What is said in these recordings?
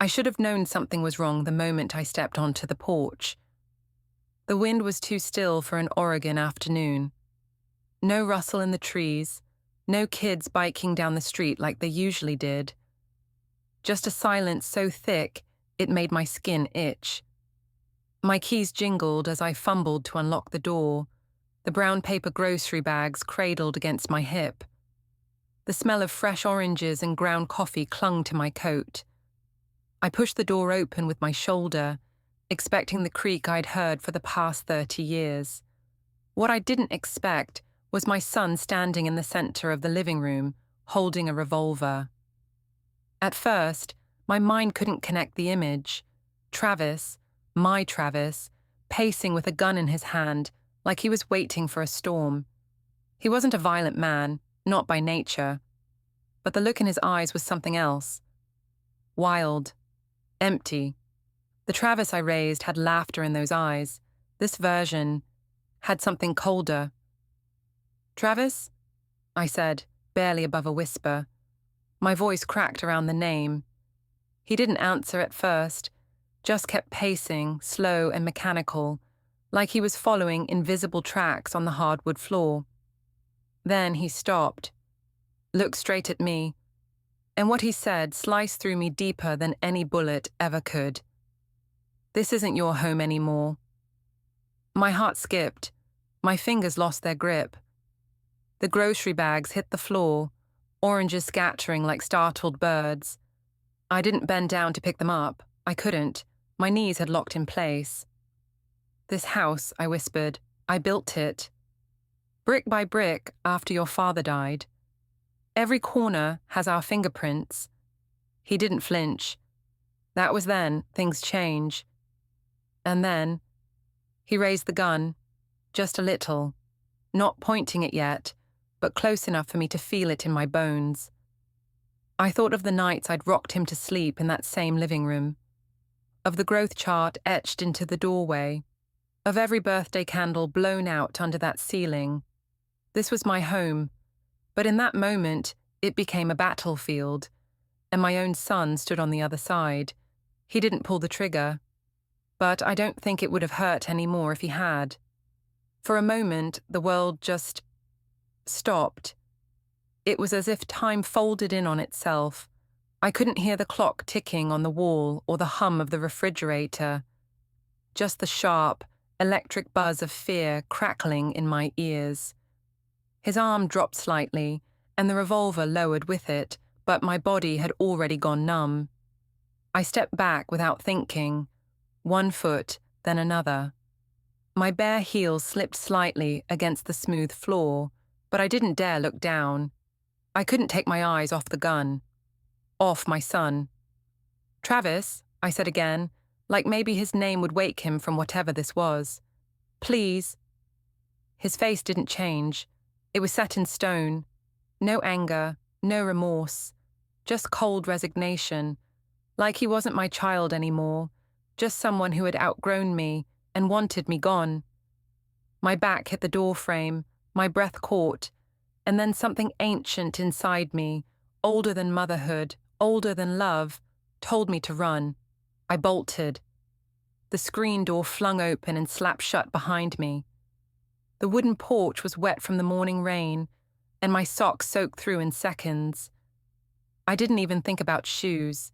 I should have known something was wrong the moment I stepped onto the porch. The wind was too still for an Oregon afternoon. No rustle in the trees, no kids biking down the street like they usually did. Just a silence so thick it made my skin itch. My keys jingled as I fumbled to unlock the door, the brown paper grocery bags cradled against my hip. The smell of fresh oranges and ground coffee clung to my coat. I pushed the door open with my shoulder, expecting the creak I'd heard for the past 30 years. What I didn't expect was my son standing in the center of the living room, holding a revolver. At first, my mind couldn't connect the image. Travis, my Travis, pacing with a gun in his hand, like he was waiting for a storm. He wasn't a violent man, not by nature. But the look in his eyes was something else. Wild. Empty. The Travis I raised had laughter in those eyes. This version had something colder. "Travis?" I said, barely above a whisper. My voice cracked around the name. He didn't answer at first, just kept pacing, slow and mechanical, like he was following invisible tracks on the hardwood floor. Then he stopped, looked straight at me, and what he said sliced through me deeper than any bullet ever could. "This isn't your home anymore." My heart skipped. My fingers lost their grip. The grocery bags hit the floor, oranges scattering like startled birds. I didn't bend down to pick them up. I couldn't. My knees had locked in place. "This house," I whispered, "I built it. Brick by brick after your father died. Every corner has our fingerprints." He didn't flinch. That was then. Things change. And then, he raised the gun, just a little, not pointing it yet, but close enough for me to feel it in my bones. I thought of the nights I'd rocked him to sleep in that same living room, of the growth chart etched into the doorway, of every birthday candle blown out under that ceiling. This was my home, but in that moment, it became a battlefield, and my own son stood on the other side. He didn't pull the trigger, but I don't think it would have hurt any more if he had. For a moment, the world just stopped. It was as if time folded in on itself. I couldn't hear the clock ticking on the wall or the hum of the refrigerator, just the sharp, electric buzz of fear crackling in my ears. His arm dropped slightly, and the revolver lowered with it, but my body had already gone numb. I stepped back without thinking, one foot, then another. My bare heels slipped slightly against the smooth floor, but I didn't dare look down. I couldn't take my eyes off the gun, off my son. "Travis," I said again, like maybe his name would wake him from whatever this was. "Please." His face didn't change. It was set in stone. No anger, no remorse, just cold resignation, like he wasn't my child anymore, just someone who had outgrown me and wanted me gone. My back hit the doorframe, my breath caught, and then something ancient inside me, older than motherhood, older than love, told me to run. I bolted. The screen door flung open and slapped shut behind me. The wooden porch was wet from the morning rain, and my socks soaked through in seconds. I didn't even think about shoes.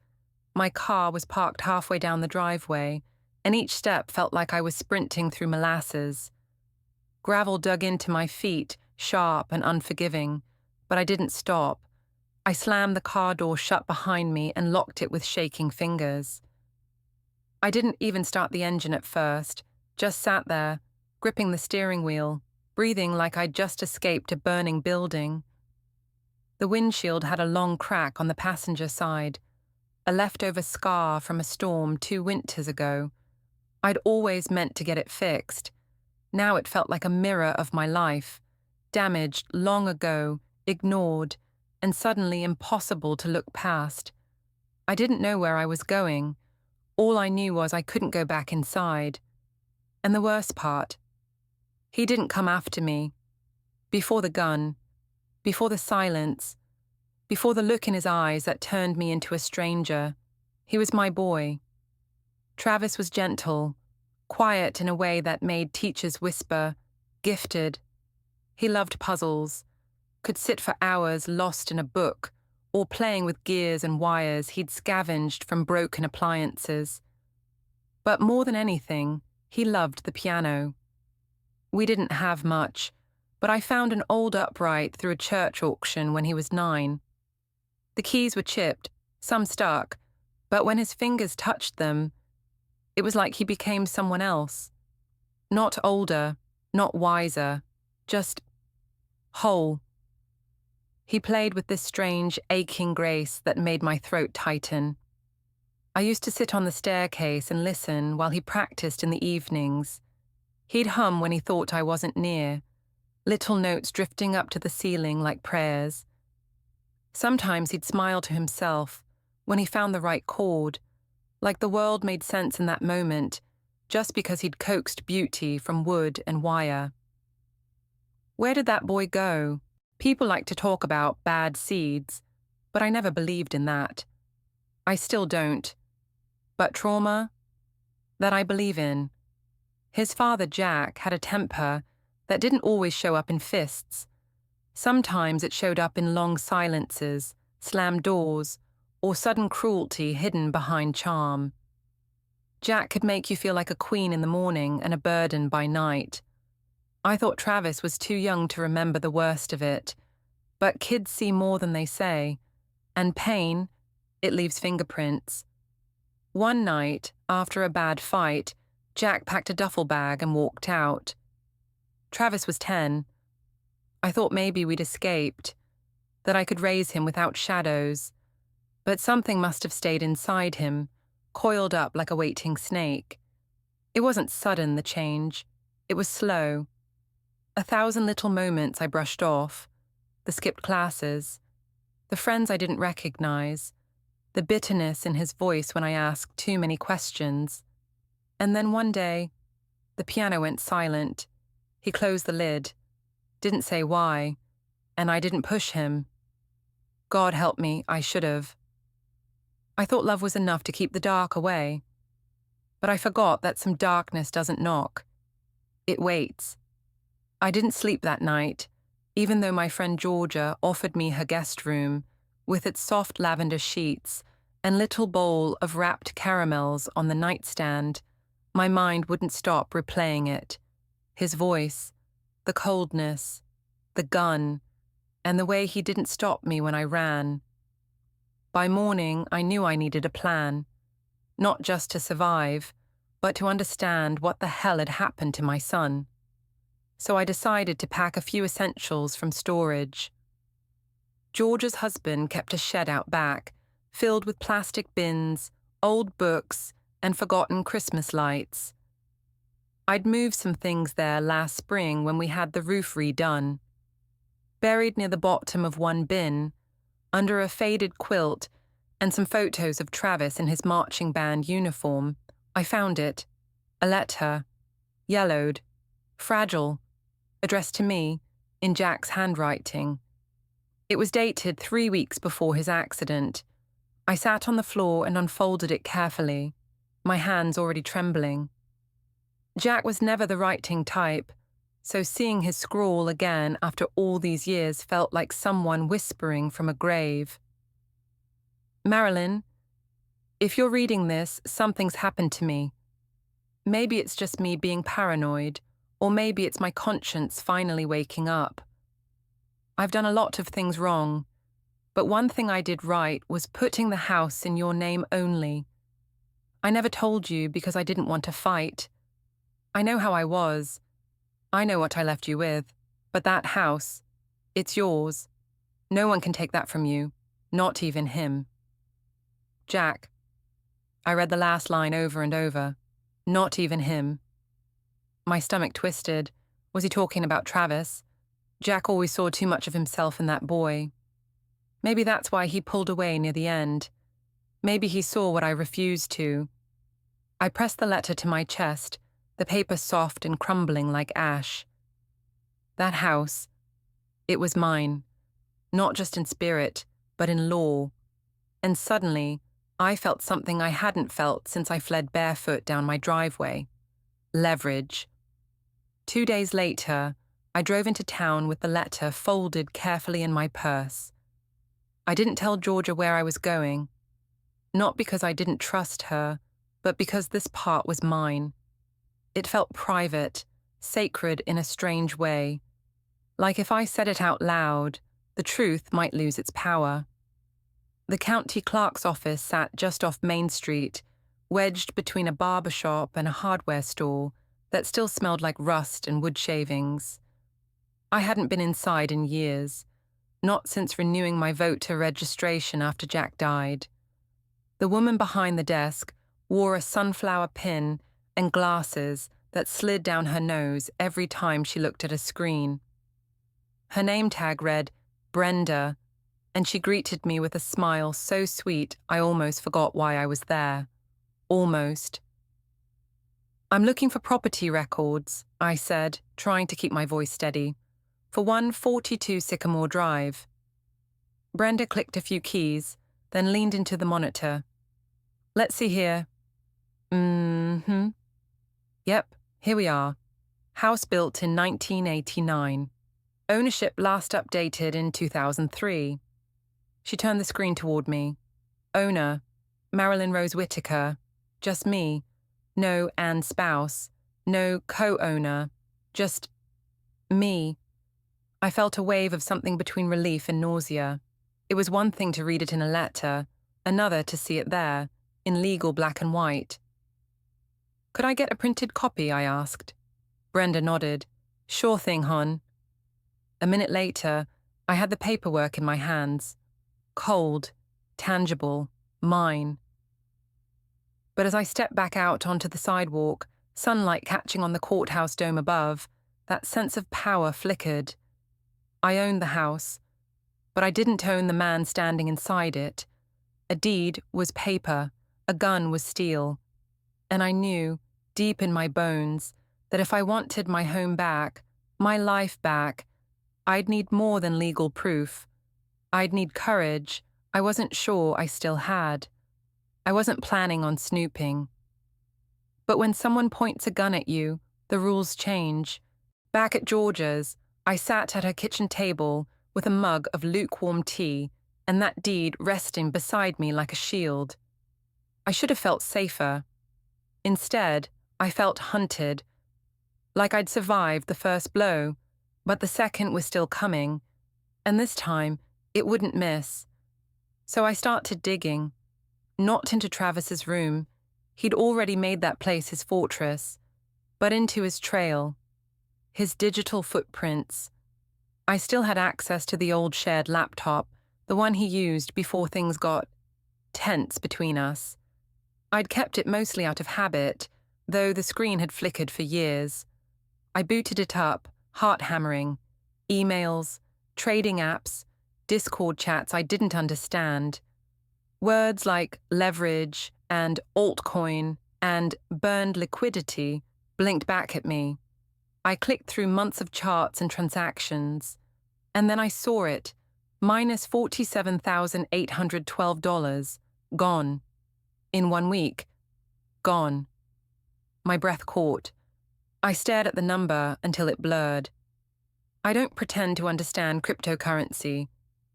My car was parked halfway down the driveway, and each step felt like I was sprinting through molasses. Gravel dug into my feet, sharp and unforgiving, but I didn't stop. I slammed the car door shut behind me and locked it with shaking fingers. I didn't even start the engine at first, just sat there, gripping the steering wheel, breathing like I'd just escaped a burning building. The windshield had a long crack on the passenger side, a leftover scar from a storm 2 winters ago. I'd always meant to get it fixed. Now it felt like a mirror of my life, damaged long ago, ignored, and suddenly impossible to look past. I didn't know where I was going. All I knew was I couldn't go back inside. And the worst part, he didn't come after me. Before the gun, before the silence, before the look in his eyes that turned me into a stranger, He was my boy. Travis was gentle, quiet in a way that made teachers whisper, gifted. He loved puzzles, could sit for hours lost in a book or playing with gears and wires he'd scavenged from broken appliances. But more than anything, he loved the piano. We didn't have much, but I found an old upright through a church auction when he was 9. The keys were chipped, some stuck, but when his fingers touched them, it was like he became someone else. Not older, not wiser, just whole. He played with this strange, aching grace that made my throat tighten. I used to sit on the staircase and listen while he practiced in the evenings. He'd hum when he thought I wasn't near, little notes drifting up to the ceiling like prayers. Sometimes he'd smile to himself when he found the right chord, like the world made sense in that moment, just because he'd coaxed beauty from wood and wire. Where did that boy go? People like to talk about bad seeds, but I never believed in that. I still don't. But trauma? That I believe in. His father, Jack, had a temper that didn't always show up in fists. Sometimes it showed up in long silences, slammed doors, or sudden cruelty hidden behind charm. Jack could make you feel like a queen in the morning and a burden by night. I thought Travis was too young to remember the worst of it, but kids see more than they say, and pain, it leaves fingerprints. One night, after a bad fight, Jack packed a duffel bag and walked out. Travis was 10. I thought maybe we'd escaped, that I could raise him without shadows, but something must have stayed inside him, coiled up like a waiting snake. It wasn't sudden, the change. It was slow. 1,000 little moments I brushed off, the skipped classes, the friends I didn't recognize, the bitterness in his voice when I asked too many questions. And then one day, the piano went silent. He closed the lid, didn't say why, and I didn't push him. God help me, I should have. I thought love was enough to keep the dark away, but I forgot that some darkness doesn't knock. It waits. I didn't sleep that night, even though my friend Georgia offered me her guest room, with its soft lavender sheets and little bowl of wrapped caramels on the nightstand. My mind wouldn't stop replaying it. His voice, the coldness, the gun, and the way he didn't stop me when I ran. By morning, I knew I needed a plan, not just to survive, but to understand what the hell had happened to my son. So I decided to pack a few essentials from storage. George's husband kept a shed out back, filled with plastic bins, old books, and forgotten Christmas lights. I'd moved some things there last spring when we had the roof redone. Buried near the bottom of one bin, under a faded quilt and some photos of Travis in his marching band uniform, I found it. A letter. Yellowed. Fragile. Addressed to me, in Jack's handwriting. It was dated 3 weeks before his accident. I sat on the floor and unfolded it carefully, my hands already trembling. Jack was never the writing type, so seeing his scrawl again after all these years felt like someone whispering from a grave. Marilyn, if you're reading this, something's happened to me. Maybe it's just me being paranoid, or maybe it's my conscience finally waking up. I've done a lot of things wrong, but one thing I did right was putting the house in your name only. I never told you because I didn't want to fight. I know how I was. I know what I left you with. But that house, it's yours. No one can take that from you, not even him. Jack. I read the last line over and over. Not even him. My stomach twisted. Was he talking about Travis? Jack always saw too much of himself in that boy. Maybe that's why he pulled away near the end. Maybe he saw what I refused to. I pressed the letter to my chest, the paper soft and crumbling like ash. That house, it was mine. Not just in spirit, but in law. And suddenly, I felt something I hadn't felt since I fled barefoot down my driveway. Leverage. 2 days later, I drove into town with the letter folded carefully in my purse. I didn't tell Georgia where I was going. Not because I didn't trust her, but because this part was mine. It felt private, sacred in a strange way. Like if I said it out loud, the truth might lose its power. The county clerk's office sat just off Main Street, wedged between a barber shop and a hardware store that still smelled like rust and wood shavings. I hadn't been inside in years, not since renewing my vote to registration after Jack died. The woman behind the desk wore a sunflower pin and glasses that slid down her nose every time she looked at a screen. Her name tag read Brenda, and she greeted me with a smile so sweet I almost forgot why I was there. Almost. "I'm looking for property records," I said, trying to keep my voice steady, "for 142 Sycamore Drive." Brenda clicked a few keys, then leaned into the monitor. "Let's see here. Yep, here we are. House built in 1989. Ownership last updated in 2003. She turned the screen toward me. Owner, Marilyn Rose Whitaker. Just me. No and spouse. No co-owner. Just me. I felt a wave of something between relief and nausea. It was one thing to read it in a letter, another to see it there, in legal black and white. "Could I get a printed copy?" I asked. Brenda nodded. "Sure thing, hon." A minute later, I had the paperwork in my hands. Cold, tangible, mine. But as I stepped back out onto the sidewalk, sunlight catching on the courthouse dome above, that sense of power flickered. I owned the house, but I didn't own the man standing inside it. A deed was paper, a gun was steel. And I knew, deep in my bones, that if I wanted my home back, my life back, I'd need more than legal proof. I'd need courage I wasn't sure I still had. I wasn't planning on snooping. But when someone points a gun at you, the rules change. Back at Georgia's, I sat at her kitchen table with a mug of lukewarm tea and that deed resting beside me like a shield. I should have felt safer. Instead, I felt hunted, like I'd survived the first blow, but the second was still coming, and this time it wouldn't miss. So I started digging, not into Travis's room. He'd already made that place his fortress, but into his trail, his digital footprints. I still had access to the old shared laptop, the one he used before things got tense between us. I'd kept it mostly out of habit, though the screen had flickered for years. I booted it up, heart-hammering. Emails, trading apps, Discord chats I didn't understand. Words like leverage and altcoin and burned liquidity blinked back at me. I clicked through months of charts and transactions, and then I saw it, minus $47,812, gone. In 1 week, gone. My breath caught. I stared at the number until it blurred. I don't pretend to understand cryptocurrency.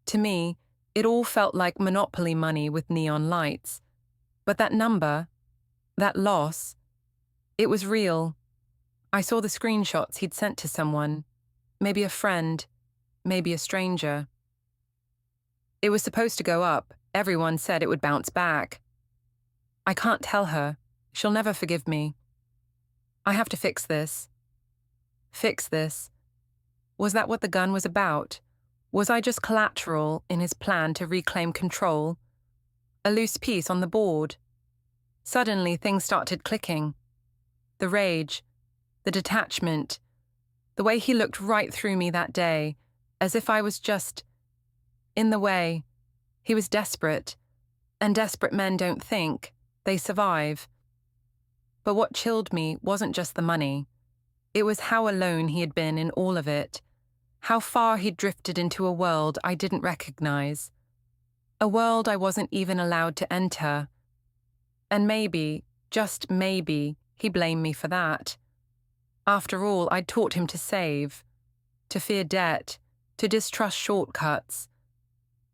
To me, it all felt like monopoly money with neon lights. But that number, that loss, it was real. I saw the screenshots he'd sent to someone, maybe a friend, maybe a stranger. It was supposed to go up. Everyone said it would bounce back. I can't tell her. She'll never forgive me. I have to fix this. Fix this. Was that what the gun was about? Was I just collateral in his plan to reclaim control? A loose piece on the board? Suddenly, things started clicking. The rage, the detachment, the way he looked right through me that day, as if I was just in the way. He was desperate, and desperate men don't think, they survive. But what chilled me wasn't just the money. It was how alone he had been in all of it, how far he'd drifted into a world I didn't recognize, a world I wasn't even allowed to enter, And maybe, just maybe, he blamed me for that. After all, I'd taught him to save, to fear debt, to distrust shortcuts.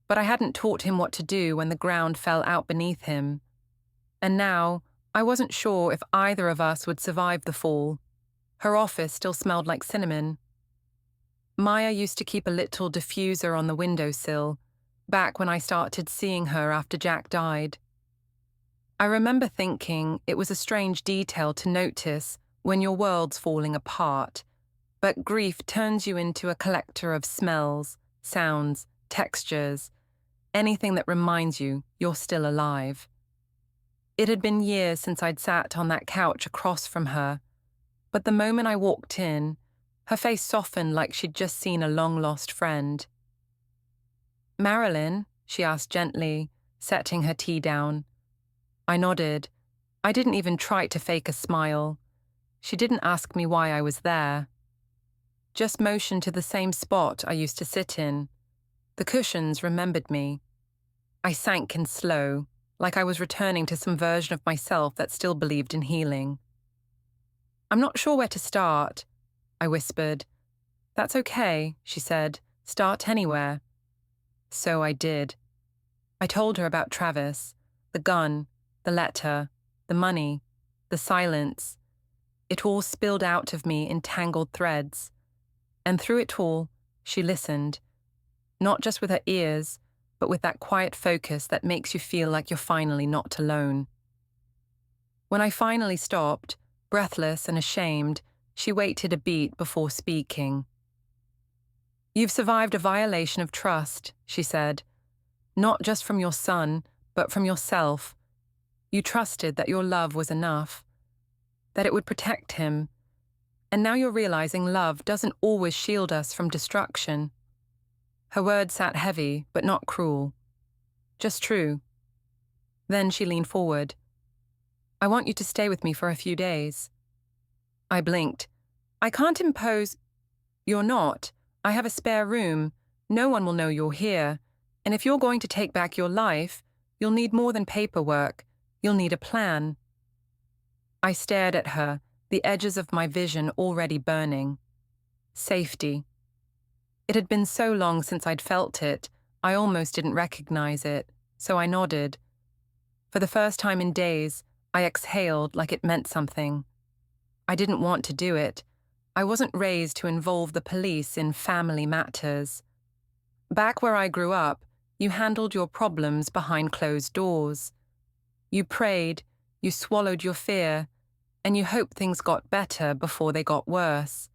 But I hadn't taught him what to do when the ground fell out beneath him. And now, I wasn't sure if either of us would survive the fall. Her office still smelled like cinnamon. Maya used to keep a little diffuser on the windowsill, back when I started seeing her after Jack died. I remember thinking it was a strange detail to notice when your world's falling apart, but grief turns you into a collector of smells, sounds, textures, anything that reminds you you're still alive. It had been years since I'd sat on that couch across from her, but the moment I walked in, her face softened like she'd just seen a long-lost friend. "Marilyn?" she asked gently, setting her tea down. I nodded. I didn't even try to fake a smile. She didn't ask me why I was there. Just motioned to the same spot I used to sit in. The cushions remembered me. I sank in slow, like I was returning to some version of myself that still believed in healing. "I'm not sure where to start," I whispered. "That's okay," she said. "Start anywhere." So I did. I told her about Travis, the gun, the letter, the money, the silence. It all spilled out of me in tangled threads. And through it all, she listened. Not just with her ears, but with that quiet focus that makes you feel like you're finally not alone. When I finally stopped, breathless and ashamed, she waited a beat before speaking. "You've survived a violation of trust," she said. "Not just from your son, but from yourself. You trusted that your love was enough, that it would protect him. And now you're realizing love doesn't always shield us from destruction." Her words sat heavy, but not cruel. Just true. Then she leaned forward. "I want you to stay with me for a few days." I blinked. "I can't impose—" "You're not. I have a spare room. No one will know you're here. And if you're going to take back your life, you'll need more than paperwork. You'll need a plan." I stared at her, the edges of my vision already burning. Safety. It had been so long since I'd felt it, I almost didn't recognize it, so I nodded. For the first time in days, I exhaled like it meant something. I didn't want to do it. I wasn't raised to involve the police in family matters. Back where I grew up, you handled your problems behind closed doors. You prayed, you swallowed your fear, and you hoped things got better before they got worse.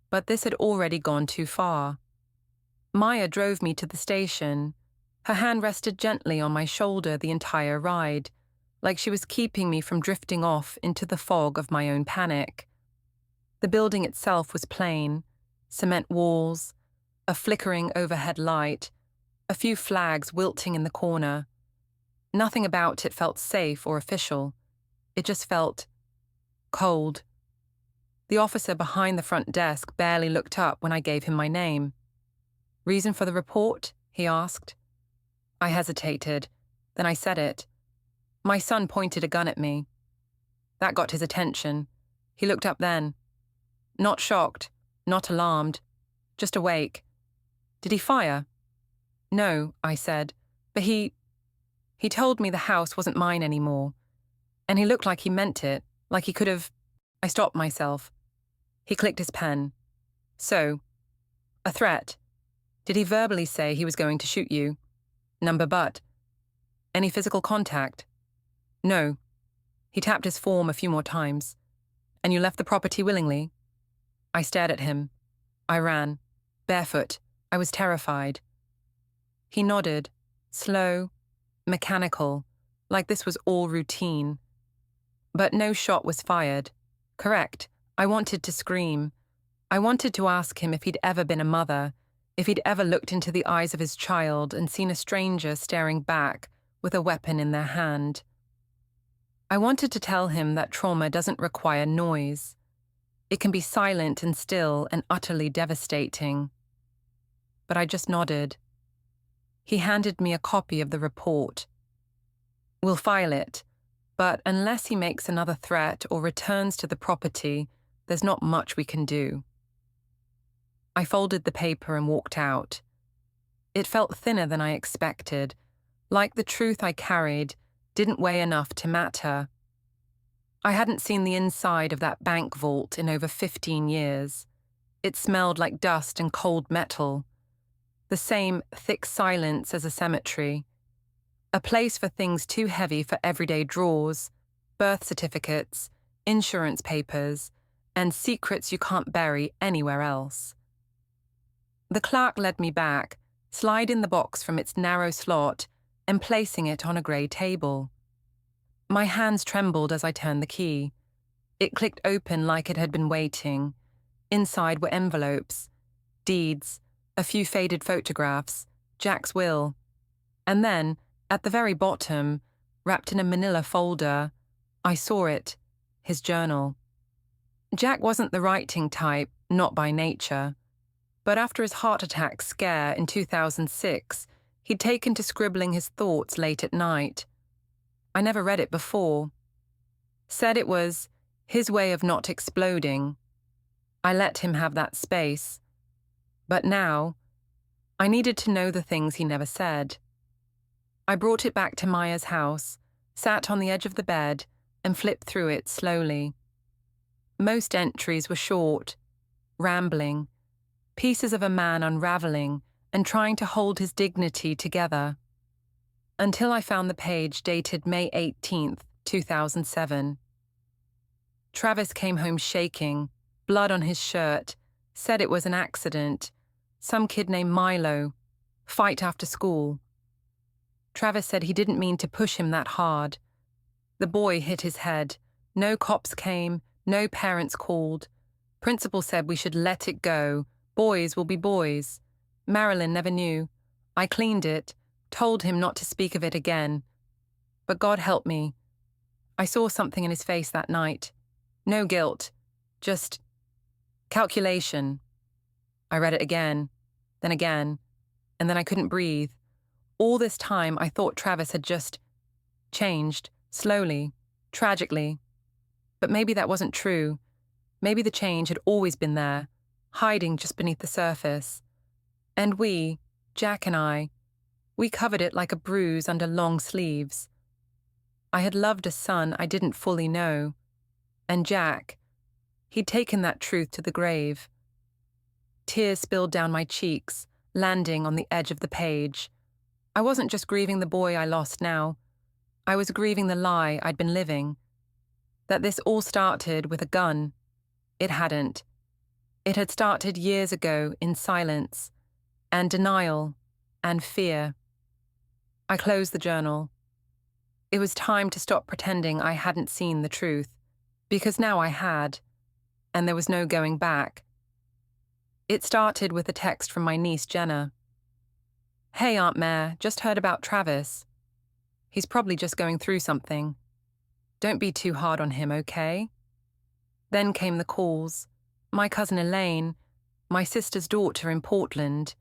But this had already gone too far. Maya drove me to the station. Her hand rested gently on my shoulder the entire ride, like she was keeping me from drifting off into the fog of my own panic. The building itself was plain, cement walls, a flickering overhead light, a few flags wilting in the corner. Nothing about it felt safe or official. It just felt cold. The officer behind the front desk barely looked up when I gave him my name. "Reason for the report?" he asked. I hesitated. Then I said it. "My son pointed a gun at me." That got his attention. He looked up then. Not shocked, not alarmed, just awake. "Did he fire?" "No," I said, "but he told me the house wasn't mine anymore. And he looked like he meant it, like he could have—" I stopped myself. He clicked his pen. "So, a threat. Did he verbally say he was going to shoot you? Number but. Any physical contact?" "No." He tapped his form a few more times. "And you left the property willingly?" I stared at him. I ran. Barefoot. I was terrified. He nodded. Slow, mechanical, like this was all routine. But no shot was fired. Correct. I wanted to scream. I wanted to ask him if he'd ever been a mother, if he'd ever looked into the eyes of his child and seen a stranger staring back with a weapon in their hand. I wanted to tell him that trauma doesn't require noise. It can be silent and still and utterly devastating. But I just nodded. He handed me a copy of the report. "We'll file it, but unless he makes another threat or returns to the property, there's not much we can do. I folded the paper and walked out. It felt thinner than I expected, like the truth I carried didn't weigh enough to matter. I hadn't seen the inside of that bank vault in over 15 years. It smelled like dust and cold metal. The same thick silence as a cemetery. A place for things too heavy for everyday drawers, birth certificates, insurance papers, and secrets you can't bury anywhere else. The clerk led me back, sliding the box from its narrow slot and placing it on a grey table. My hands trembled as I turned the key. It clicked open like it had been waiting. Inside were envelopes, deeds, a few faded photographs, Jack's will. And then, at the very bottom, wrapped in a manila folder, I saw it, his journal. Jack wasn't the writing type, not by nature. But after his heart attack scare in 2006, he'd taken to scribbling his thoughts late at night. I never read it before. Said it was his way of not exploding. I let him have that space. But now, I needed to know the things he never said. I brought it back to Maya's house, sat on the edge of the bed, and flipped through it slowly. Most entries were short, rambling, pieces of a man unraveling and trying to hold his dignity together. Until I found the page dated May 18th, 2007. Travis came home shaking, blood on his shirt, said it was an accident, some kid named Milo, fight after school. Travis said he didn't mean to push him that hard. The boy hit his head. No cops came, no parents called. Principal said we should let it go. Boys will be boys. Marilyn never knew. I cleaned it, told him not to speak of it again. But God help me. I saw something in his face that night. No guilt, just calculation. I read it again, and then I couldn't breathe. All this time I thought Travis had just changed, slowly, tragically. But maybe that wasn't true. Maybe the change had always been there, hiding just beneath the surface. And we, Jack and I, we covered it like a bruise under long sleeves. I had loved a son I didn't fully know. And Jack, he'd taken that truth to the grave. Tears spilled down my cheeks, landing on the edge of the page. I wasn't just grieving the boy I lost now. I was grieving the lie I'd been living. That this all started with a gun. It hadn't. It had started years ago in silence, and denial, and fear. I closed the journal. It was time to stop pretending I hadn't seen the truth, because now I had, and there was no going back. It started with a text from my niece Jenna. "Hey, Aunt Mare, just heard about Travis. He's probably just going through something. Don't be too hard on him, okay?" Then came the calls. My cousin Elaine, my sister's daughter in Portland,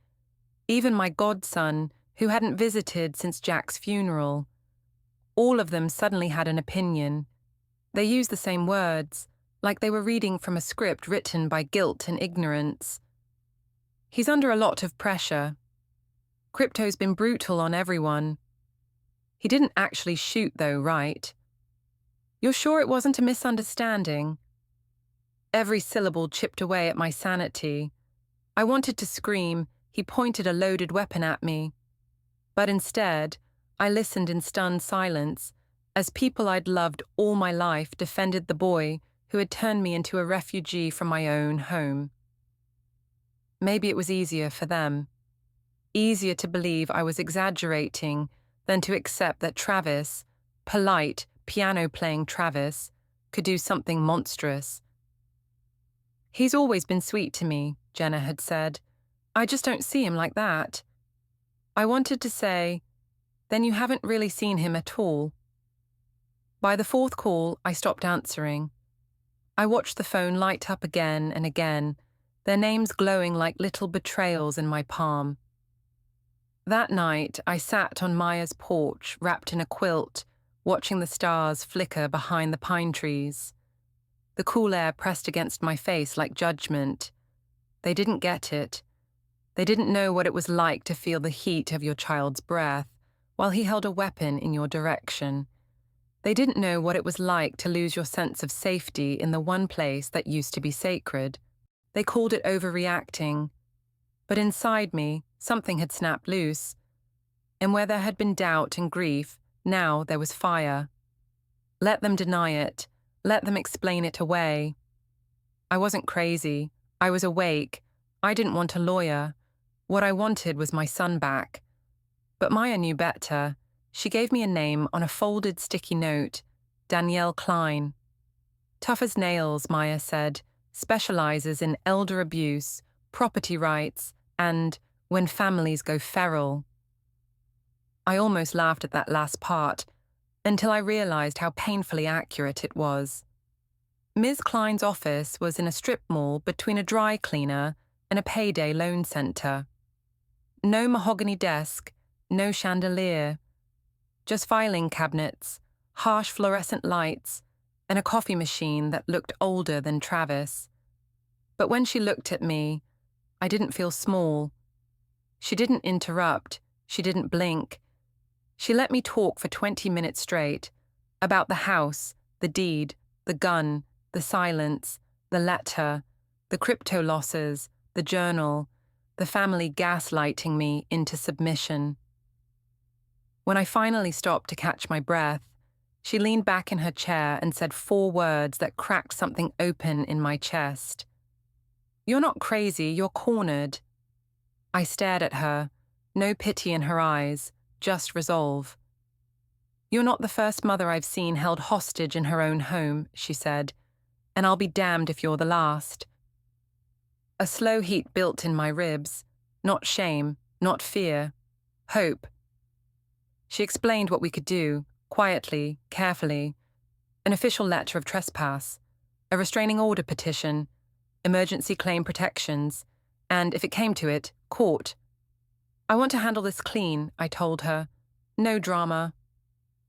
even my godson, who hadn't visited since Jack's funeral. All of them suddenly had an opinion. They used the same words, like they were reading from a script written by guilt and ignorance. "He's under a lot of pressure. Crypto's been brutal on everyone. He didn't actually shoot though, right? You're sure it wasn't a misunderstanding?" Every syllable chipped away at my sanity. I wanted to scream. He pointed a loaded weapon at me. But instead, I listened in stunned silence as people I'd loved all my life defended the boy who had turned me into a refugee from my own home. Maybe it was easier for them. Easier to believe I was exaggerating than to accept that Travis, polite, piano-playing Travis, could do something monstrous. "He's always been sweet to me," Jenna had said. "I just don't see him like that." I wanted to say, "Then you haven't really seen him at all." By the fourth call, I stopped answering. I watched the phone light up again and again, their names glowing like little betrayals in my palm. That night, I sat on Maya's porch, wrapped in a quilt, watching the stars flicker behind the pine trees. The cool air pressed against my face like judgment. They didn't get it. They didn't know what it was like to feel the heat of your child's breath while he held a weapon in your direction. They didn't know what it was like to lose your sense of safety in the one place that used to be sacred. They called it overreacting. But inside me, something had snapped loose. And where there had been doubt and grief, now there was fire. Let them deny it. Let them explain it away. I wasn't crazy. I was awake. I didn't want a lawyer. What I wanted was my son back. But Maya knew better. She gave me a name on a folded sticky note, Danielle Klein. Tough as nails, Maya said, specializes in elder abuse, property rights, and when families go feral. I almost laughed at that last part, until I realized how painfully accurate it was. Ms. Klein's office was in a strip mall between a dry cleaner and a payday loan center. No mahogany desk, no chandelier, just filing cabinets, harsh fluorescent lights, and a coffee machine that looked older than Travis. But when she looked at me, I didn't feel small. She didn't interrupt. She didn't blink. She let me talk for 20 minutes straight about the house, the deed, the gun, the silence, the letter, the crypto losses, the journal, the family gaslighting me into submission. When I finally stopped to catch my breath, she leaned back in her chair and said 4 words that cracked something open in my chest. "You're not crazy, you're cornered." I stared at her, no pity in her eyes, just resolve. "You're not the first mother I've seen held hostage in her own home," she said, "and I'll be damned if you're the last." A slow heat built in my ribs, not shame, not fear, hope. She explained what we could do, quietly, carefully. An official letter of trespass, a restraining order petition, emergency claim protections, and, if it came to it, court. "I want to handle this clean," I told her. "No drama."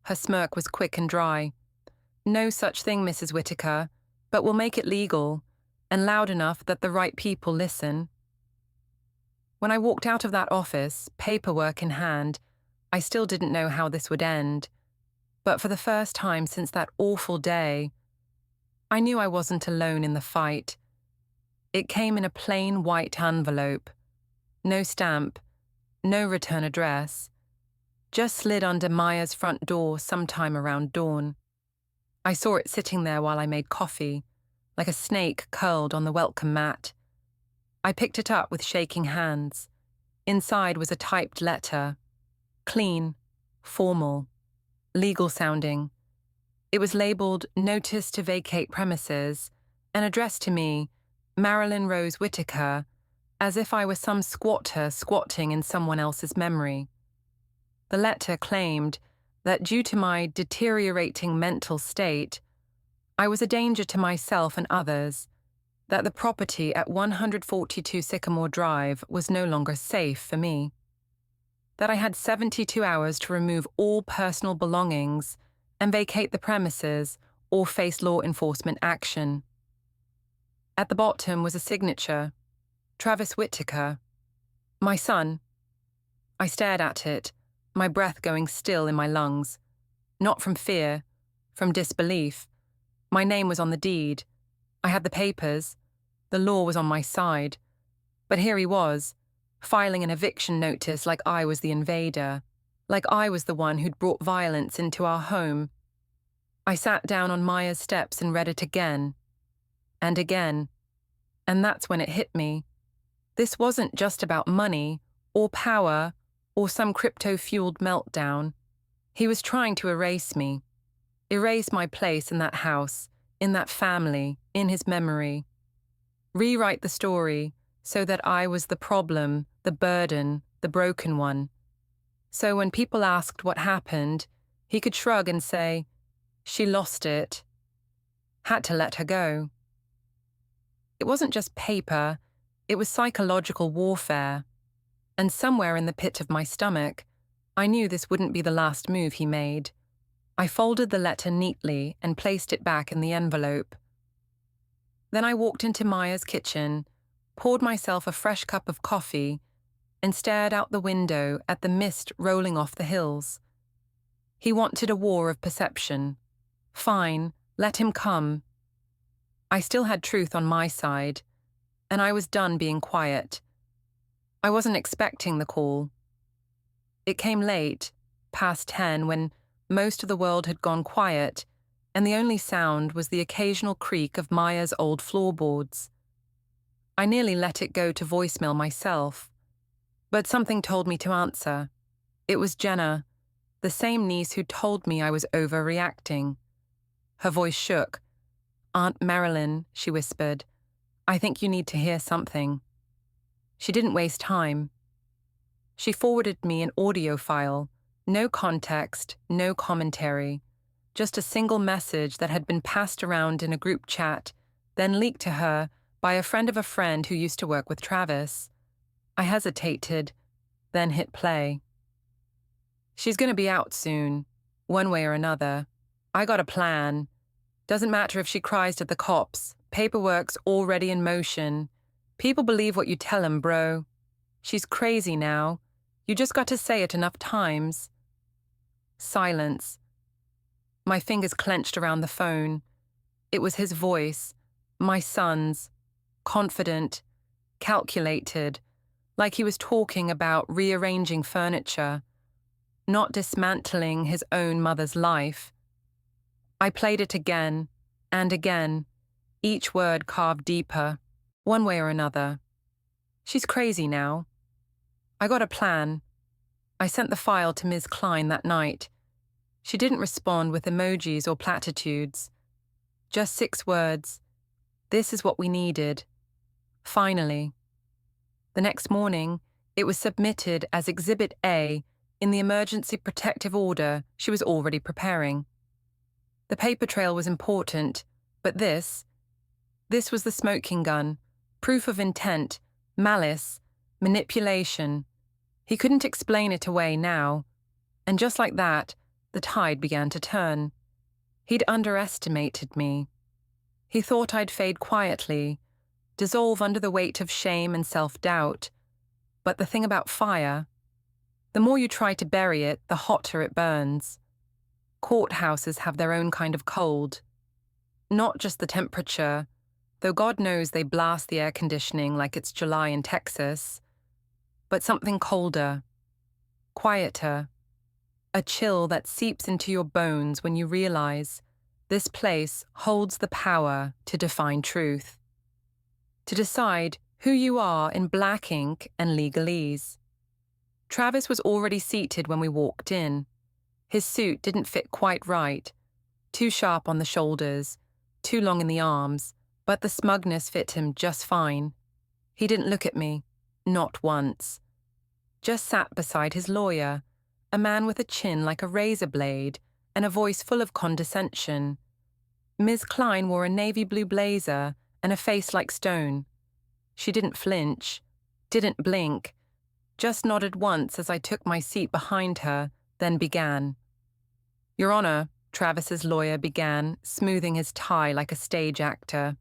Her smirk was quick and dry. "No such thing, Mrs. Whitaker, but we'll make it legal, and loud enough that the right people listen." When I walked out of that office, paperwork in hand, I still didn't know how this would end. But for the first time since that awful day, I knew I wasn't alone in the fight. It came in a plain white envelope. No stamp, no return address. Just slid under Maya's front door sometime around dawn. I saw it sitting there while I made coffee, like a snake curled on the welcome mat. I picked it up with shaking hands. Inside was a typed letter. Clean, formal, legal-sounding. It was labeled "Notice to Vacate Premises" and addressed to me, Marilyn Rose Whitaker, as if I was some squatter squatting in someone else's memory. The letter claimed that due to my deteriorating mental state, I was a danger to myself and others, that the property at 142 Sycamore Drive was no longer safe for me, that I had 72 hours to remove all personal belongings and vacate the premises or face law enforcement action. At the bottom was a signature, Travis Whitaker, my son. I stared at it, my breath going still in my lungs. Not from fear, from disbelief. My name was on the deed. I had the papers. The law was on my side. But here he was, filing an eviction notice like I was the invader, like I was the one who'd brought violence into our home. I sat down on Maya's steps and read it again. And again. And that's when it hit me. This wasn't just about money, or power, or some crypto-fueled meltdown. He was trying to erase me. Erase my place in that house, in that family, in his memory. Rewrite the story so that I was the problem, the burden, the broken one. So when people asked what happened, he could shrug and say, "She lost it." Had to let her go. It wasn't just paper, it was psychological warfare. And somewhere in the pit of my stomach, I knew this wouldn't be the last move he made. I folded the letter neatly and placed it back in the envelope. Then I walked into Maya's kitchen, poured myself a fresh cup of coffee, and stared out the window at the mist rolling off the hills. He wanted a war of perception. Fine, let him come. I still had truth on my side, and I was done being quiet. I wasn't expecting the call. It came late, past 10, when most of the world had gone quiet, and the only sound was the occasional creak of Maya's old floorboards. I nearly let it go to voicemail myself, but something told me to answer. It was Jenna, the same niece who told me I was overreacting. Her voice shook. "Aunt Marilyn," she whispered, "I think you need to hear something." She didn't waste time. She forwarded me an audio file, no context, no commentary, just a single message that had been passed around in a group chat, then leaked to her by a friend of a friend who used to work with Travis. I hesitated, then hit play. "She's going to be out soon, one way or another. I got a plan. Doesn't matter if she cries to the cops. Paperwork's already in motion. People believe what you tell 'em, bro. She's crazy now. You just got to say it enough times." Silence. My fingers clenched around the phone. It was his voice, my son's, confident, calculated, like he was talking about rearranging furniture, not dismantling his own mother's life. I played it again and again, each word carved deeper, one way or another. "She's crazy now. I got a plan." I sent the file to Ms. Klein that night. She didn't respond with emojis or platitudes. Just 6 words. This is what we needed. Finally. The next morning, it was submitted as Exhibit A in the emergency protective order she was already preparing. The paper trail was important, but this was the smoking gun, proof of intent, malice, manipulation. He couldn't explain it away now, and just like that, the tide began to turn. He'd underestimated me. He thought I'd fade quietly, dissolve under the weight of shame and self-doubt. But the thing about fire, the more you try to bury it, the hotter it burns. Courthouses have their own kind of cold. Not just the temperature, though God knows they blast the air conditioning like it's July in Texas, but something colder, quieter, a chill that seeps into your bones when you realize this place holds the power to define truth, to decide who you are in black ink and legalese. Travis was already seated when we walked in. His suit didn't fit quite right, too sharp on the shoulders, too long in the arms, but the smugness fit him just fine. He didn't look at me, not once. Just sat beside his lawyer, a man with a chin like a razor blade and a voice full of condescension. Ms. Klein wore a navy blue blazer and a face like stone. She didn't flinch, didn't blink, just nodded once as I took my seat behind her, then began. "Your Honor," Travis's lawyer began, smoothing his tie like a stage actor.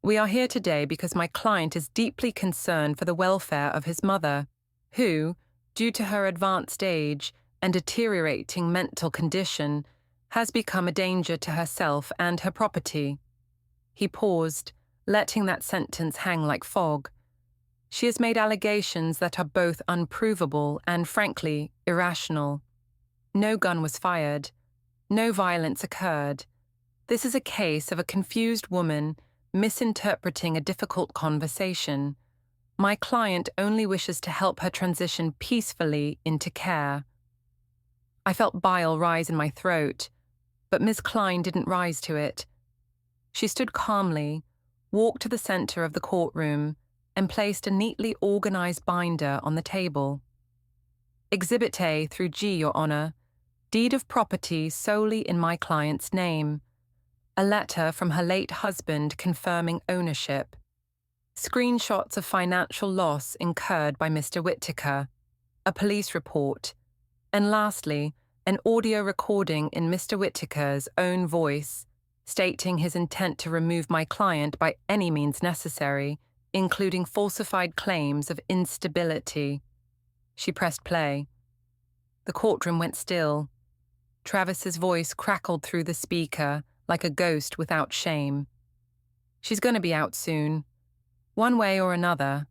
"We are here today because my client is deeply concerned for the welfare of his mother, who, due to her advanced age and deteriorating mental condition, has become a danger to herself and her property." He paused, letting that sentence hang like fog. "She has made allegations that are both unprovable and, frankly, irrational. No gun was fired. No violence occurred. This is a case of a confused woman misinterpreting a difficult conversation. My client only wishes to help her transition peacefully into care." I felt bile rise in my throat, but Ms. Klein didn't rise to it. She stood calmly, walked to the center of the courtroom, and placed a neatly organized binder on the table. "Exhibit A through G, Your Honor. Deed of property solely in my client's name. A letter from her late husband confirming ownership. Screenshots of financial loss incurred by Mr. Whittaker. A police report. And lastly, an audio recording in Mr. Whittaker's own voice, stating his intent to remove my client by any means necessary, including falsified claims of instability. She pressed play. The courtroom went still. Travis's voice crackled through the speaker like a ghost without shame. She's going to be out soon. One way or another.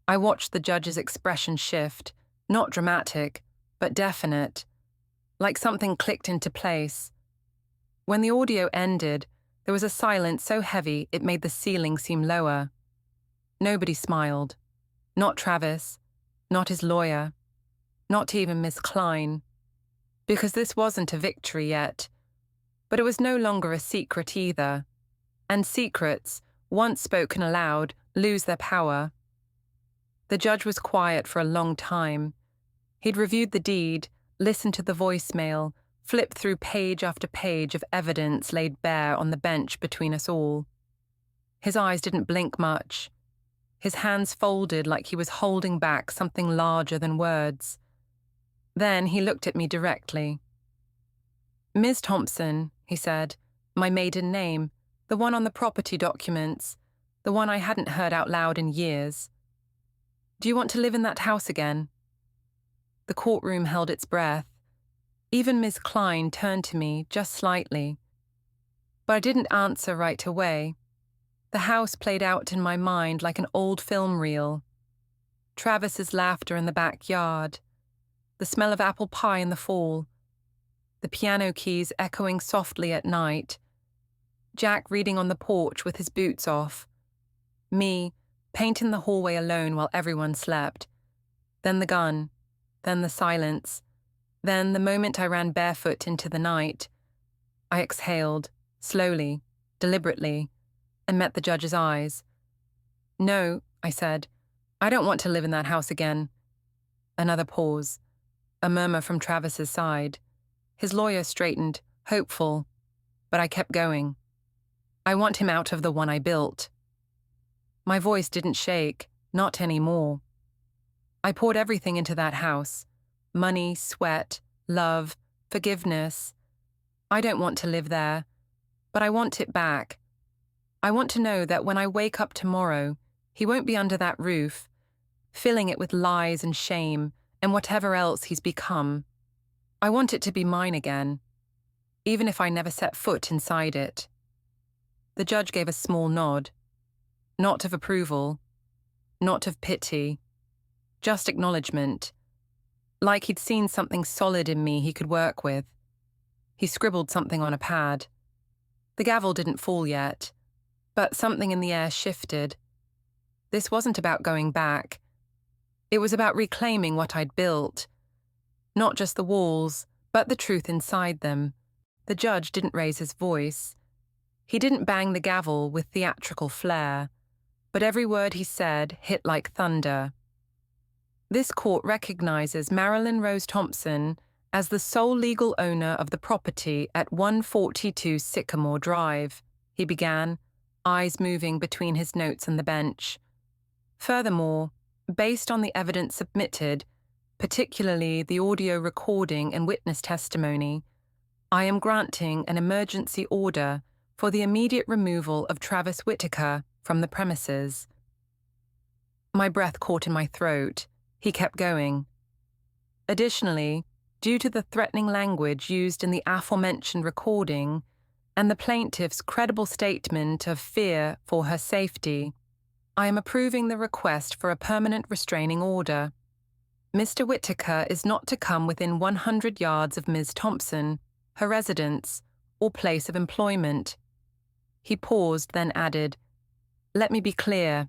I watched the judge's expression shift, not dramatic, but definite, like something clicked into place. When the audio ended, there was a silence so heavy it made the ceiling seem lower. Nobody smiled. Not Travis, not his lawyer, not even Miss Klein. Because this wasn't a victory yet. But it was no longer a secret either. And secrets, once spoken aloud, lose their power. The judge was quiet for a long time. He'd reviewed the deed, listened to the voicemail, flipped through page after page of evidence laid bare on the bench between us all. His eyes didn't blink much. His hands folded like he was holding back something larger than words. Then he looked at me directly. "Ms. Thompson," he said, "my maiden name, the one on the property documents, the one I hadn't heard out loud in years. Do you want to live in that house again?" The courtroom held its breath. Even Miss Klein turned to me just slightly. But I didn't answer right away. The house played out in my mind like an old film reel. Travis's laughter in the backyard, the smell of apple pie in the fall, the piano keys echoing softly at night, Jack reading on the porch with his boots off, me painting the hallway alone while everyone slept, then the gun, then the silence, then the moment I ran barefoot into the night. I exhaled, slowly, deliberately, and met the judge's eyes. "No," I said, "I don't want to live in that house again." Another pause, a murmur from Travis's side. His lawyer straightened, hopeful, but I kept going. "I want him out of the one I built." My voice didn't shake, not anymore. I poured everything into that house. Money, sweat, love, forgiveness. I don't want to live there, but I want it back. I want to know that when I wake up tomorrow, he won't be under that roof, filling it with lies and shame and whatever else he's become. I want it to be mine again, even if I never set foot inside it. The judge gave a small nod. Not of approval, not of pity, just acknowledgement, like he'd seen something solid in me he could work with. He scribbled something on a pad. The gavel didn't fall yet, but something in the air shifted. This wasn't about going back. It was about reclaiming what I'd built. Not just the walls, but the truth inside them. The judge didn't raise his voice. He didn't bang the gavel with theatrical flair, but every word he said hit like thunder. This court recognizes Marilyn Rose Thompson as the sole legal owner of the property at 142 Sycamore Drive, he began, eyes moving between his notes and the bench. Furthermore, based on the evidence submitted, particularly the audio recording and witness testimony, I am granting an emergency order for the immediate removal of Travis Whittaker from the premises. My breath caught in my throat. He kept going. Additionally, due to the threatening language used in the aforementioned recording and the plaintiff's credible statement of fear for her safety, I am approving the request for a permanent restraining order. Mr. Whittaker is not to come within 100 yards of Ms. Thompson, her residence, or place of employment. He paused, then added, "Let me be clear.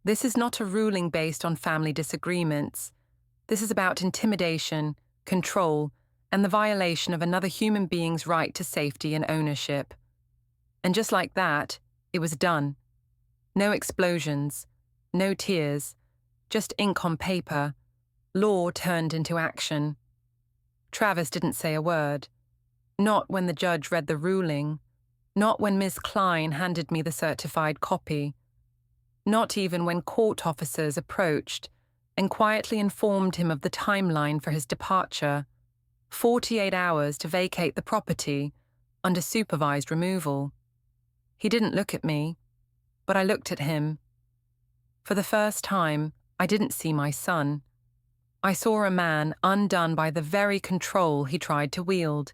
This is not a ruling based on family disagreements. This is about intimidation, control, and the violation of another human being's right to safety and ownership." And just like that, it was done. No explosions, no tears, just ink on paper. Law turned into action. Travis didn't say a word. Not when the judge read the ruling. Not when Miss Klein handed me the certified copy. Not even when court officers approached and quietly informed him of the timeline for his departure. 48 hours to vacate the property under supervised removal. He didn't look at me, but I looked at him. For the first time, I didn't see my son. I saw a man undone by the very control he tried to wield,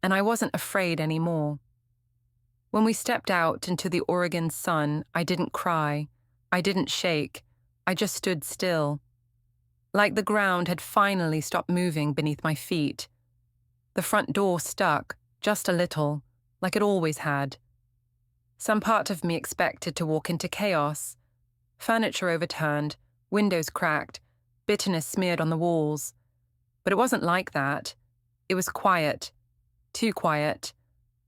and I wasn't afraid anymore. When we stepped out into the Oregon sun, I didn't cry, I didn't shake, I just stood still. Like the ground had finally stopped moving beneath my feet. The front door stuck, just a little, like it always had. Some part of me expected to walk into chaos. Furniture overturned, windows cracked, bitterness smeared on the walls. But it wasn't like that. It was quiet, too quiet.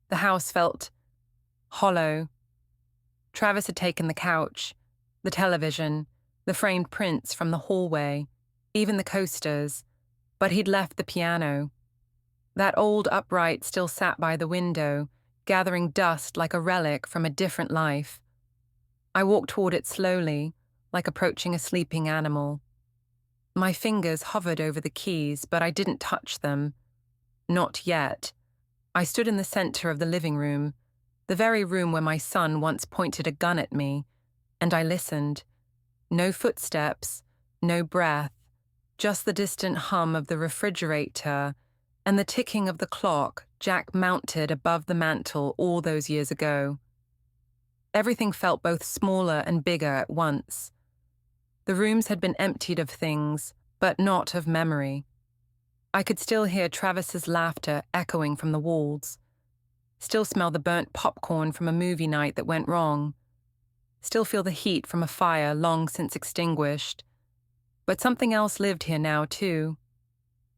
The house felt hollow. Travis had taken the couch, the television, the framed prints from the hallway, even the coasters, but he'd left the piano. That old upright still sat by the window, gathering dust like a relic from a different life. I walked toward it slowly, like approaching a sleeping animal. My fingers hovered over the keys, but I didn't touch them. Not yet. I stood in the center of the living room, the very room where my son once pointed a gun at me, and I listened. No footsteps, no breath, just the distant hum of the refrigerator and the ticking of the clock Jack mounted above the mantel all those years ago. Everything felt both smaller and bigger at once. The rooms had been emptied of things, but not of memory. I could still hear Travis's laughter echoing from the walls, still smell the burnt popcorn from a movie night that went wrong, still feel the heat from a fire long since extinguished. But something else lived here now, too.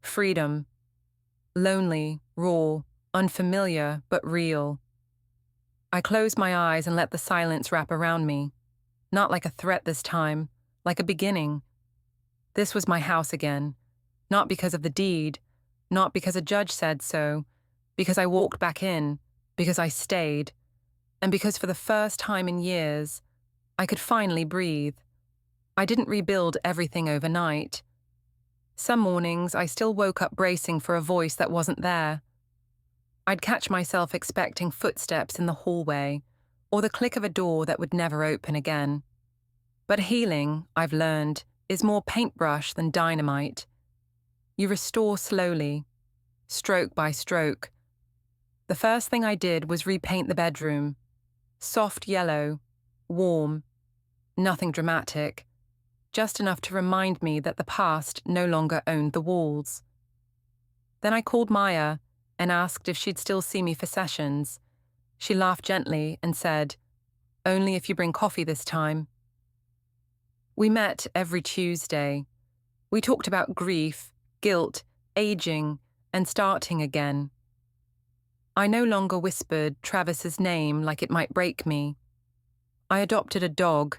Freedom. Lonely, raw, unfamiliar, but real. I closed my eyes and let the silence wrap around me. Not like a threat this time, like a beginning. This was my house again. Not because of the deed, not because a judge said so, because I walked back in, because I stayed, and because for the first time in years, I could finally breathe. I didn't rebuild everything overnight. Some mornings, I still woke up bracing for a voice that wasn't there. I'd catch myself expecting footsteps in the hallway, or the click of a door that would never open again. But healing, I've learned, is more paintbrush than dynamite. You restore slowly, stroke by stroke. The first thing I did was repaint the bedroom. Soft yellow, warm, nothing dramatic. Just enough to remind me that the past no longer owned the walls. Then I called Maya and asked if she'd still see me for sessions. She laughed gently and said, "Only if you bring coffee this time." We met every Tuesday. We talked about grief, guilt, aging, and starting again. I no longer whispered Travis's name like it might break me. I adopted a dog,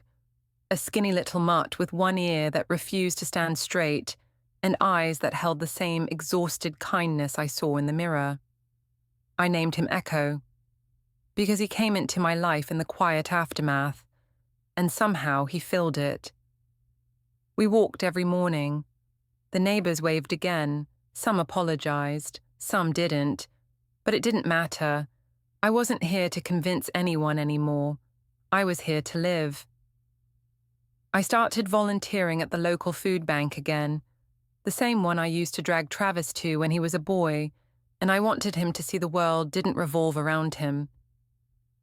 a skinny little mutt with one ear that refused to stand straight and eyes that held the same exhausted kindness I saw in the mirror. I named him Echo, because he came into my life in the quiet aftermath, and somehow he filled it. We walked every morning. The neighbors waved again, some apologized, some didn't, but it didn't matter. I wasn't here to convince anyone anymore. I was here to live. I started volunteering at the local food bank again, the same one I used to drag Travis to when he was a boy, and I wanted him to see the world didn't revolve around him.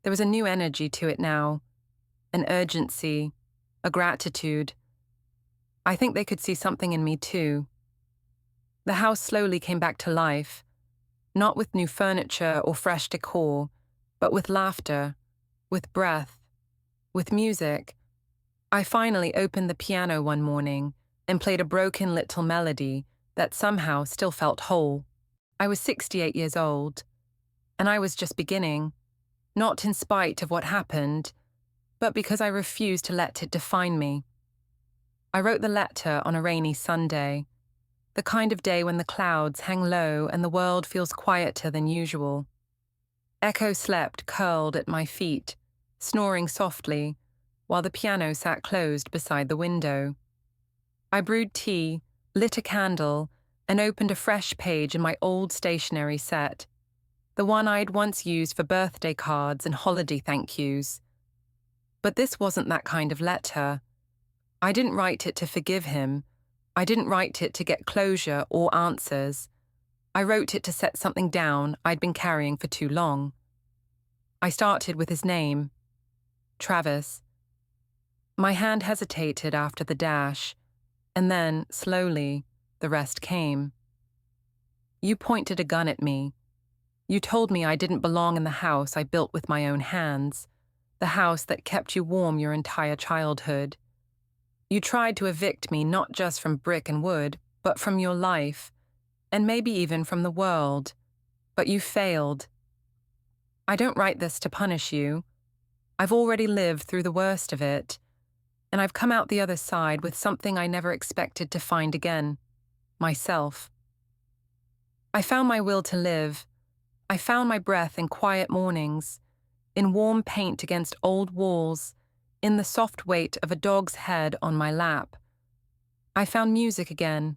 There was a new energy to it now, an urgency, a gratitude. I think they could see something in me too. The house slowly came back to life, not with new furniture or fresh decor, but with laughter, with breath, with music. I finally opened the piano one morning and played a broken little melody that somehow still felt whole. I was 68 years old, and I was just beginning, not in spite of what happened, but because I refused to let it define me. I wrote the letter on a rainy Sunday, the kind of day when the clouds hang low and the world feels quieter than usual. Echo slept curled at my feet, snoring softly, while the piano sat closed beside the window. I brewed tea, lit a candle, and opened a fresh page in my old stationery set, the one I'd once used for birthday cards and holiday thank yous. But this wasn't that kind of letter. I didn't write it to forgive him. I didn't write it to get closure or answers. I wrote it to set something down I'd been carrying for too long. I started with his name, Travis. My hand hesitated after the dash, and then, slowly, the rest came. You pointed a gun at me. You told me I didn't belong in the house I built with my own hands, the house that kept you warm your entire childhood. You tried to evict me not just from brick and wood, but from your life, and maybe even from the world. But you failed. I don't write this to punish you. I've already lived through the worst of it, and I've come out the other side with something I never expected to find again, myself. I found my will to live. I found my breath in quiet mornings, in warm paint against old walls, in the soft weight of a dog's head on my lap. I found music again,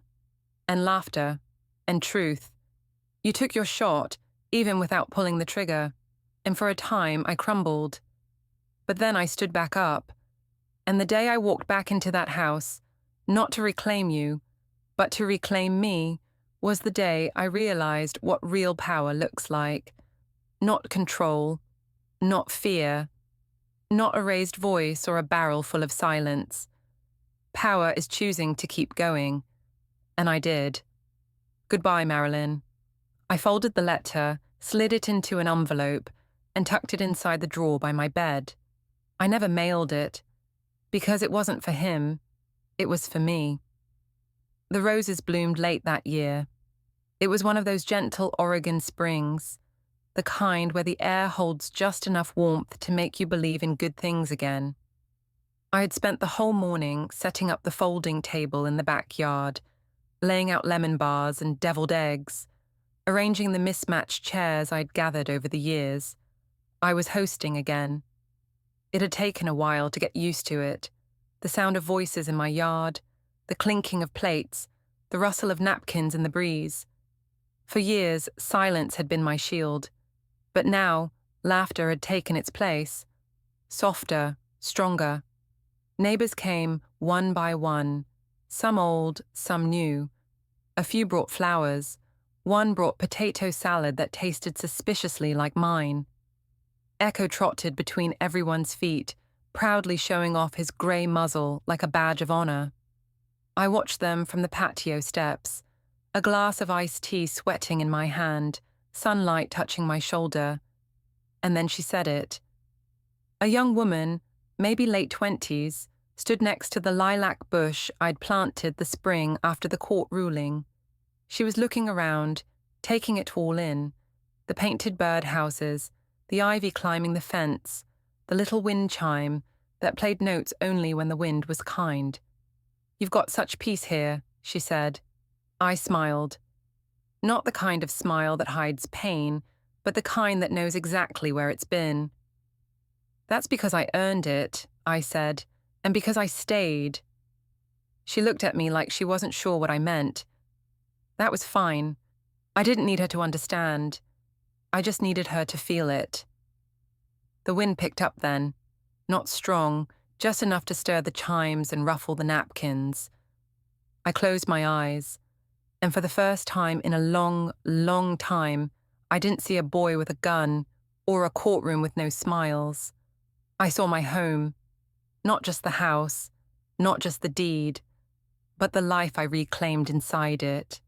and laughter, and truth. You took your shot, even without pulling the trigger, and for a time I crumbled. But then I stood back up, and the day I walked back into that house, not to reclaim you, but to reclaim me, was the day I realized what real power looks like. Not control, not fear, not a raised voice or a barrel full of silence. Power is choosing to keep going, and I did. Goodbye, Marilyn. I folded the letter, slid it into an envelope, and tucked it inside the drawer by my bed. I never mailed it, because it wasn't for him, it was for me. The roses bloomed late that year. It was one of those gentle Oregon springs, the kind where the air holds just enough warmth to make you believe in good things again. I had spent the whole morning setting up the folding table in the backyard, laying out lemon bars and deviled eggs, arranging the mismatched chairs I'd gathered over the years. I was hosting again. It had taken a while to get used to it, the sound of voices in my yard, the clinking of plates, the rustle of napkins in the breeze. For years, silence had been my shield, but now laughter had taken its place. Softer, stronger. Neighbors came one by one, some old, some new. A few brought flowers. One brought potato salad that tasted suspiciously like mine. Echo trotted between everyone's feet, proudly showing off his grey muzzle like a badge of honor. I watched them from the patio steps, a glass of iced tea sweating in my hand, sunlight touching my shoulder. And then she said it. A young woman, maybe late 20s, stood next to the lilac bush I'd planted the spring after the court ruling. She was looking around, taking it all in, the painted birdhouses, the ivy climbing the fence, the little wind chime that played notes only when the wind was kind. "You've got such peace here," she said. I smiled. Not the kind of smile that hides pain, but the kind that knows exactly where it's been. "That's because I earned it," I said, "and because I stayed." She looked at me like she wasn't sure what I meant. That was fine. I didn't need her to understand. I just needed her to feel it. The wind picked up then, not strong, just enough to stir the chimes and ruffle the napkins. I closed my eyes, and for the first time in a long, long time, I didn't see a boy with a gun or a courtroom with no smiles. I saw my home, not just the house, not just the deed, but the life I reclaimed inside it.